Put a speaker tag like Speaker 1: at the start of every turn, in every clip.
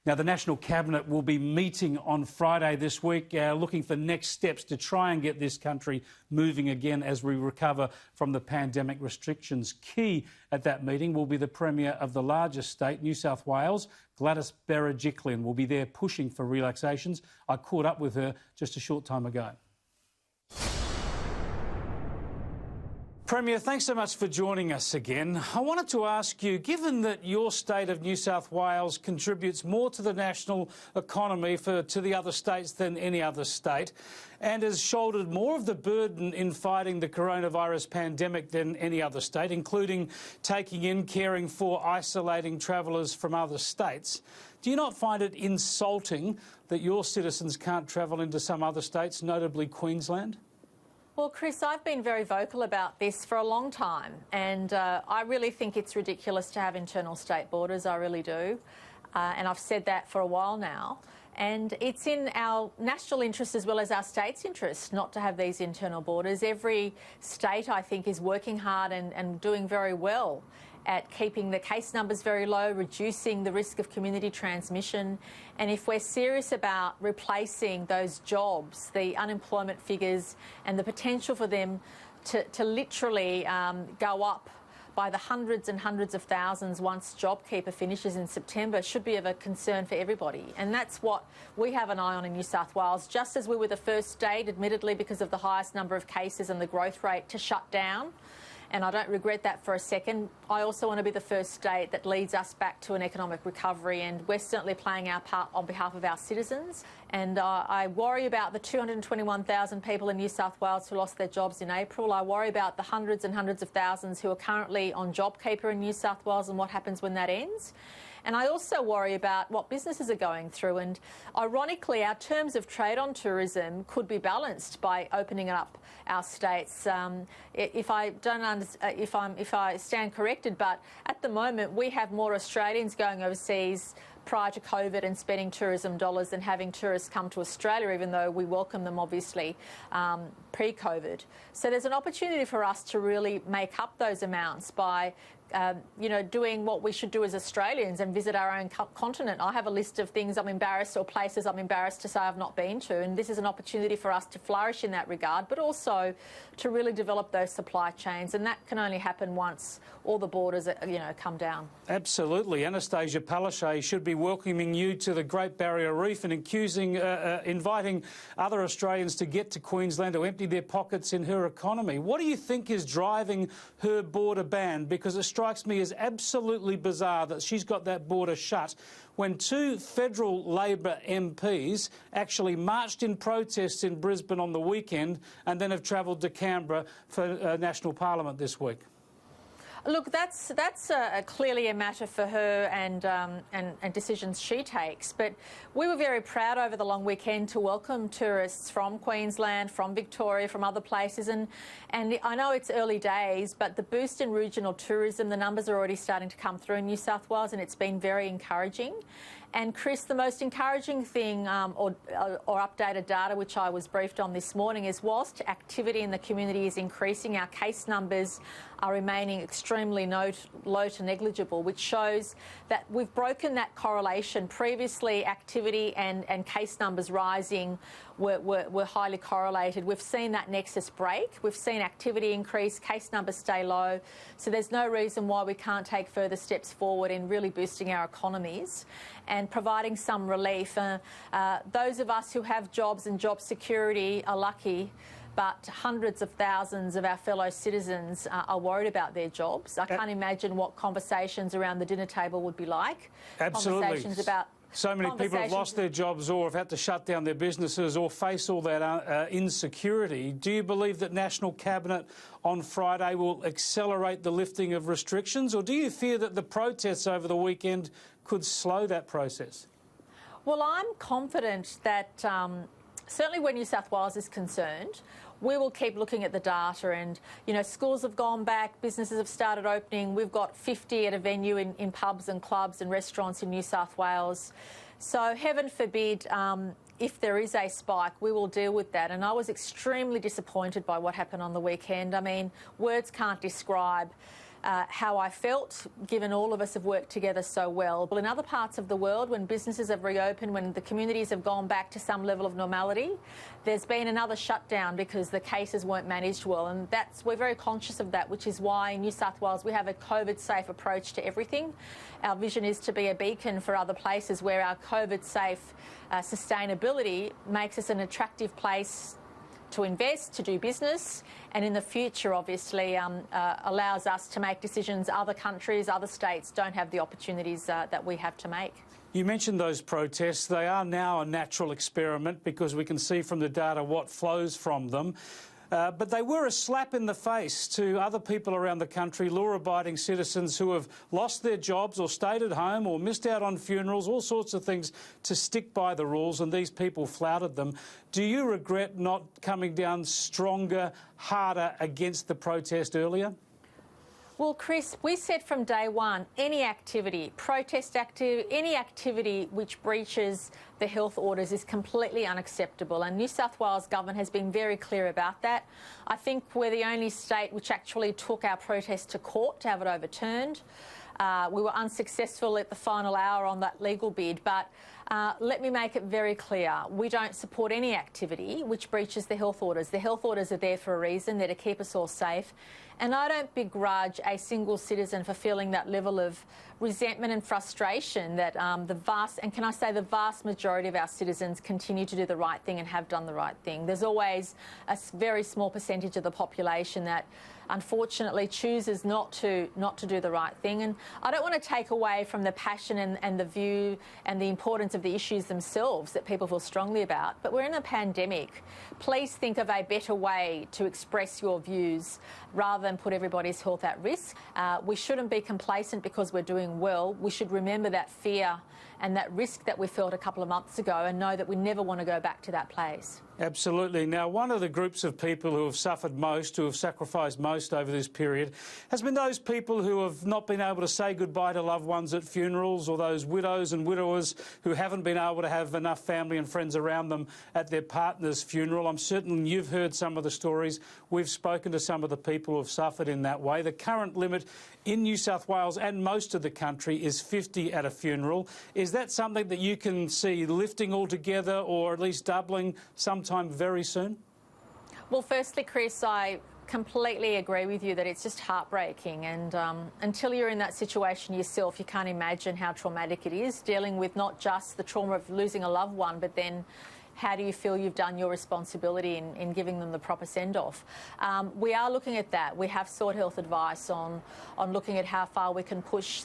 Speaker 1: Now, the National Cabinet will be meeting on Friday this week, looking for next steps to try and get this country moving again as we recover from the pandemic restrictions. Key at that meeting will be the Premier of the largest state, New South Wales, Gladys Berejiklian, will be there pushing for relaxations. I caught up with her just a short time ago. Premier, thanks so much for joining us again. I wanted to ask you, given that your state of New South Wales contributes more to the national economy to the other states than any other state and has shouldered more of the burden in fighting the coronavirus pandemic than any other state, including taking in, caring for, isolating travellers from other states, do you not find it insulting that your citizens can't travel into some other states, notably Queensland?
Speaker 2: Well, Chris, I've been very vocal about this for a long time, and I really think it's ridiculous to have internal state borders, I really do, and I've said that for a while now. And it's in our national interest as well as our state's interest not to have these internal borders. Every state, I think, is working hard and doing very well at keeping the case numbers very low, reducing the risk of community transmission. And if we're serious about replacing those jobs, the unemployment figures and the potential for them to literally go up by the hundreds and hundreds of thousands once JobKeeper finishes in September should be of a concern for everybody. And that's what we have an eye on in New South Wales, just as we were the first state, admittedly because of the highest number of cases and the growth rate, to shut down. And I don't regret that for a second. I also want to be the first state that leads us back to an economic recovery, and we're certainly playing our part on behalf of our citizens. And I worry about the 221,000 people in New South Wales who lost their jobs in April. I worry about the hundreds and hundreds of thousands who are currently on JobKeeper in New South Wales and what happens when that ends. And I also worry about what businesses are going through. And ironically, our terms of trade on tourism could be balanced by opening up our states. If I stand corrected, but at the moment we have more Australians going overseas prior to COVID and spending tourism dollars than having tourists come to Australia, even though we welcome them, obviously, pre-COVID. So there's an opportunity for us to really make up those amounts by doing what we should do as Australians and visit our own continent. I have a list of things I'm embarrassed, or places I'm embarrassed to say I've not been to, and this is an opportunity for us to flourish in that regard, but also to really develop those supply chains, and that can only happen once all the borders, come down.
Speaker 1: Absolutely. Anastasia Palaszczuk should be welcoming you to the Great Barrier Reef and inviting other Australians to get to Queensland to empty their pockets in her economy. What do you think is driving her border ban? Because it strikes me as absolutely bizarre that she's got that border shut when two federal Labor MPs actually marched in protests in Brisbane on the weekend and then have travelled to Canberra for National Parliament this week.
Speaker 2: Look, that's clearly a matter for her and decisions she takes. But we were very proud over the long weekend to welcome tourists from Queensland, from Victoria, from other places. And I know it's early days, but the boost in regional tourism, the numbers are already starting to come through in New South Wales, and it's been very encouraging. And Chris, the most encouraging thing or updated data which I was briefed on this morning is whilst activity in the community is increasing, our case numbers are remaining extremely low to negligible, which shows that we've broken that correlation. Previously, activity and case numbers rising were highly correlated. We've seen that nexus break. We've seen activity increase, case numbers stay low. So there's no reason why we can't take further steps forward in really boosting our economies and providing some relief. Those of us who have jobs and job security are lucky, but hundreds of thousands of our fellow citizens are worried about their jobs. I can't imagine what conversations around the dinner table would be like.
Speaker 1: Absolutely.
Speaker 2: Conversations about
Speaker 1: so many people have lost their jobs or have had to shut down their businesses or face all that insecurity. Do you believe that National Cabinet on Friday will accelerate the lifting of restrictions, or do you fear that the protests over the weekend could slow that process?
Speaker 2: Well, I'm confident that certainly where New South Wales is concerned, we will keep looking at the data, and schools have gone back, businesses have started opening. We've got 50 at a venue in pubs and clubs and restaurants in New South Wales. So heaven forbid if there is a spike, we will deal with that. And I was extremely disappointed by what happened on the weekend. I mean, words can't describe how I felt, given all of us have worked together so well. Well, in other parts of the world, when businesses have reopened, when the communities have gone back to some level of normality, there's been another shutdown because the cases weren't managed well, and we're very conscious of that, which is why in New South Wales we have a COVID-safe approach to everything. Our vision is to be a beacon for other places where our COVID-safe sustainability makes us an attractive place to invest, to do business, and in the future, obviously, allows us to make decisions other countries, other states don't have the opportunities that we have to make.
Speaker 1: You mentioned those protests. They are now a natural experiment because we can see from the data what flows from them. But they were a slap in the face to other people around the country, law-abiding citizens who have lost their jobs or stayed at home or missed out on funerals, all sorts of things to stick by the rules, and these people flouted them. Do you regret not coming down stronger, harder against the protest earlier?
Speaker 2: Well, Chris, we said from day one, any activity, protest activity, any activity which breaches the health orders is completely unacceptable, and New South Wales government has been very clear about that. I think we're the only state which actually took our protest to court to have it overturned. We were unsuccessful at the final hour on that legal bid, but let me make it very clear. We don't support any activity which breaches the health orders. The health orders are there for a reason. They're to keep us all safe. And I don't begrudge a single citizen for feeling that level of resentment and frustration that the vast majority of our citizens continue to do the right thing and have done the right thing. There's always a very small percentage of the population that unfortunately chooses not to do the right thing. And I don't want to take away from the passion and the view and the importance of the issues themselves that people feel strongly about, but we're in a pandemic. Please think of a better way to express your views rather than put everybody's health at risk. We shouldn't be complacent because we're doing well. We should remember that fear and that risk that we felt a couple of months ago and know that we never want to go back to that place.
Speaker 1: Absolutely. Now, one of the groups of people who have suffered most, who have sacrificed most over this period, has been those people who have not been able to say goodbye to loved ones at funerals, or those widows and widowers who haven't been able to have enough family and friends around them at their partner's funeral. I'm certain you've heard some of the stories. We've spoken to some of the people who have suffered in that way. The current limit in New South Wales and most of the country is 50 at a funeral. Is that something that you can see lifting altogether, or at least doubling sometime very soon?
Speaker 2: Well, firstly, Chris, I completely agree with you that it's just heartbreaking, and until you're in that situation yourself, you can't imagine how traumatic it is, dealing with not just the trauma of losing a loved one, but then how do you feel you've done your responsibility in giving them the proper send-off? We are looking at that. We have sought health advice on looking at how far we can push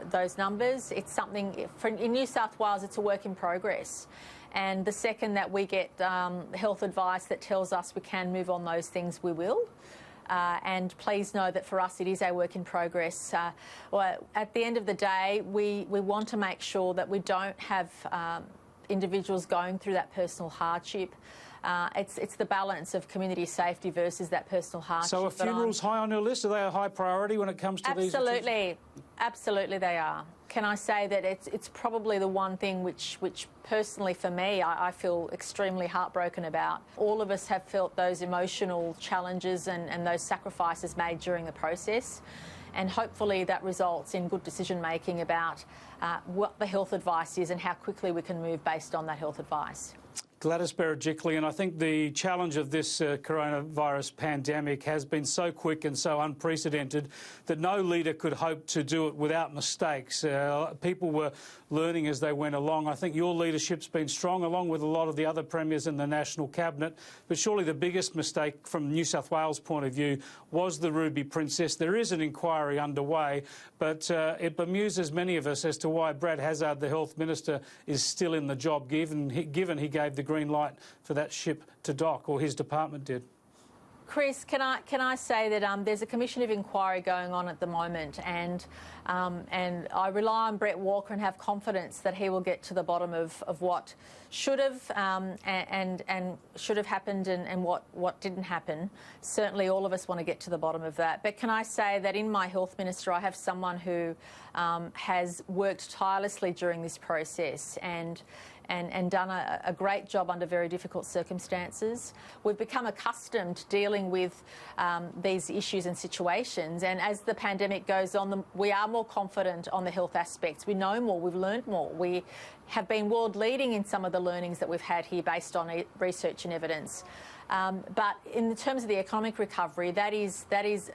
Speaker 2: those numbers. It's something, in New South Wales, it's a work in progress. And the second that we get health advice that tells us we can move on those things, we will. And please know that for us it is a work in progress. Well, at the end of the day, we want to make sure that we don't have individuals going through that personal hardship. It's the balance of community safety versus that personal hardship.
Speaker 1: So are funerals high on your list? Are they a high priority when it comes to these?
Speaker 2: Absolutely. Absolutely they are. Can I say that it's probably the one thing which personally for me I feel extremely heartbroken about. All of us have felt those emotional challenges and those sacrifices made during the process. And hopefully that results in good decision making about what the health advice is and how quickly we can move based on that health advice.
Speaker 1: Gladys Berejiklian, I think the challenge of this coronavirus pandemic has been so quick and so unprecedented that no leader could hope to do it without mistakes. People were learning as they went along. I think your leadership's been strong, along with a lot of the other premiers in the National Cabinet. But surely the biggest mistake from New South Wales' point of view was the Ruby Princess. There is an inquiry underway, but it bemuses many of us as to why Brad Hazzard, the Health Minister, is still in the job, given he gave the green light for that ship to dock, or his department did.
Speaker 2: Chris, can I say that there's a commission of inquiry going on at the moment, and And I rely on Brett Walker and have confidence that he will get to the bottom of what should have and should have happened and what didn't happen. Certainly all of us want to get to the bottom of that. But can I say that in my health minister I have someone who has worked tirelessly during this process and done a great job under very difficult circumstances. We've become accustomed to dealing with these issues and situations, and as the pandemic goes on, we are more confident on the health aspects. We know more, we've learned more. We have been world leading in some of the learnings that we've had here based on research and evidence. But in terms of the economic recovery, that is,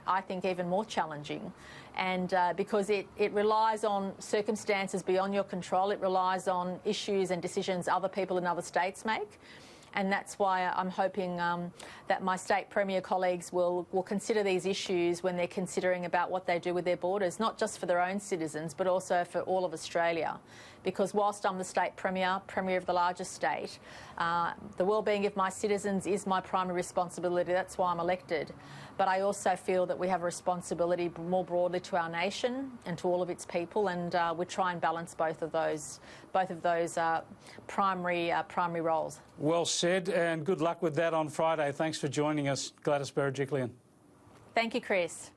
Speaker 2: I think, even more challenging. And because it relies on circumstances beyond your control, it relies on issues and decisions other people in other states make. And that's why I'm hoping that my state premier colleagues will consider these issues when they're considering about what they do with their borders, not just for their own citizens, but also for all of Australia. Because whilst I'm the state premier of the largest state, the well-being of my citizens is my primary responsibility. That's why I'm elected. But I also feel that we have a responsibility more broadly to our nation and to all of its people, and we try and balance both of those primary roles.
Speaker 1: Well said, and good luck with that on Friday. Thanks for joining us, Gladys Berejiklian.
Speaker 2: Thank you, Chris.